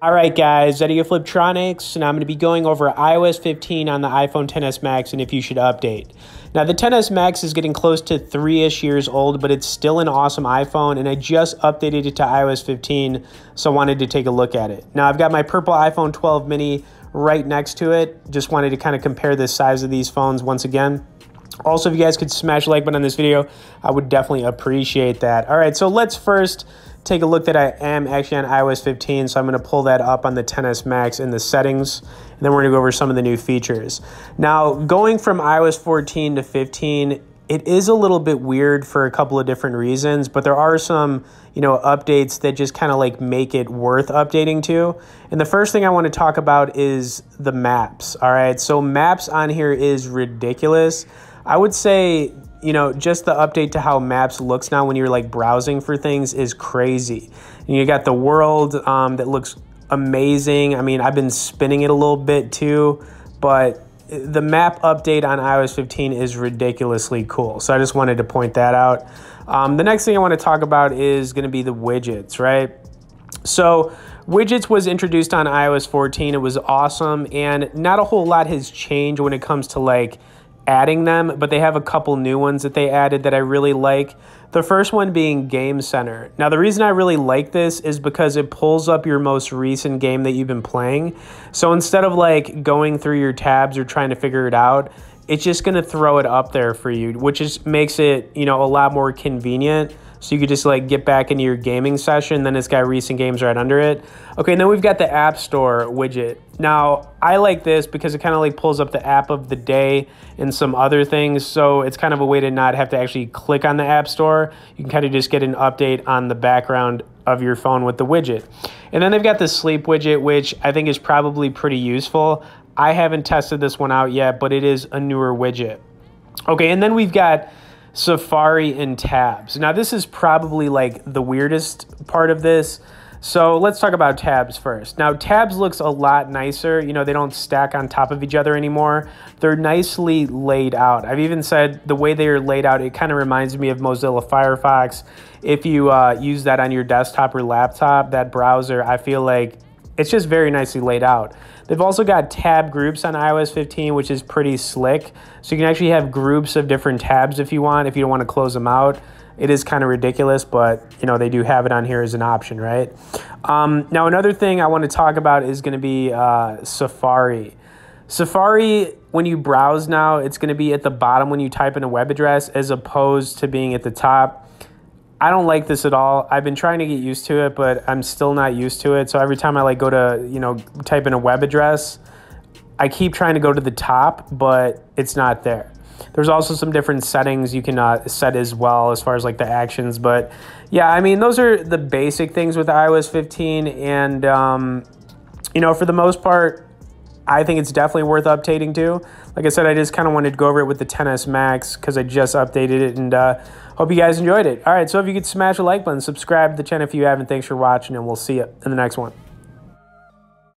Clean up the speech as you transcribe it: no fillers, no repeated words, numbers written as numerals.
All right, guys, Eddie of Fliptroniks, and I'm going to be going over iOS 15 on the iPhone XS Max and if you should update. Now, the XS Max is getting close to 3-ish years old, but it's still an awesome iPhone, and I just updated it to iOS 15, so I wanted to take a look at it. Now, I've got my purple iPhone 12 mini right next to it. Just wanted to kind of compare the size of these phones once again. Also, if you guys could smash a like button on this video, I would definitely appreciate that. All right, so let's first take a look that I am actually on iOS 15, so I'm going to pull that up on the XS Max in the settings, and then we're going to go over some of the new features. Now, going from iOS 14 to 15, it is a little bit weird for a couple of different reasons, but there are some, updates that just kind of like make it worth updating to. And the first thing I want to talk about is the maps. All right, so maps on here is ridiculous. I would say, just the update to how maps looks now when you're like browsing for things is crazy. And you got the world that looks amazing. I mean, I've been spinning it a little bit too, but the map update on iOS 15 is ridiculously cool. So I just wanted to point that out. The next thing I want to talk about is going to be the widgets, right? So Widgets was introduced on iOS 14. It was awesome, and not a whole lot has changed when it comes to like adding them, but they have a couple new ones that they added that I really like. The first one being Game Center. Now, the reason I really like this is because it pulls up your most recent game that you've been playing. So instead of like going through your tabs or trying to figure it out, it's just going to throw it up there for you, which is makes it, a lot more convenient. So you could just like get back into your gaming session. Then it's got recent games right under it. Okay, and then we've got the App Store widget. Now, I like this because it kind of like pulls up the app of the day and some other things. So it's kind of a way to not have to actually click on the App Store. You can kind of just get an update on the background of your phone with the widget. And then they've got the Sleep widget, which I think is probably pretty useful. I haven't tested this one out yet, but it is a newer widget. Okay, and then we've got Safari and tabs. Now, this is probably like the weirdest part of this. So let's talk about tabs first. Now, tabs looks a lot nicer. They don't stack on top of each other anymore. They're nicely laid out. I've even said the way they are laid out, it kind of reminds me of Mozilla Firefox. If you use that on your desktop or laptop, that browser, I feel like it's just very nicely laid out. They've also got tab groups on iOS 15, which is pretty slick. So you can actually have groups of different tabs if you want, if you don't want to close them out. It is kind of ridiculous, but they do have it on here as an option, right? Now, another thing I want to talk about is going to be Safari. Safari, when you browse now, it's going to be at the bottom when you type in a web address as opposed to being at the top. I don't like this at all. I've been trying to get used to it, but I'm still not used to it. So every time I like go to, type in a web address, I keep trying to go to the top, but it's not there. There's also some different settings you can set as well as far as like the actions. But yeah, I mean, those are the basic things with iOS 15. And, for the most part, I think it's definitely worth updating to. Like I said, I just kind of wanted to go over it with the XS Max because I just updated it, and hope you guys enjoyed it. All right, so if you could smash a like button, subscribe to the channel if you haven't. Thanks for watching, and we'll see you in the next one.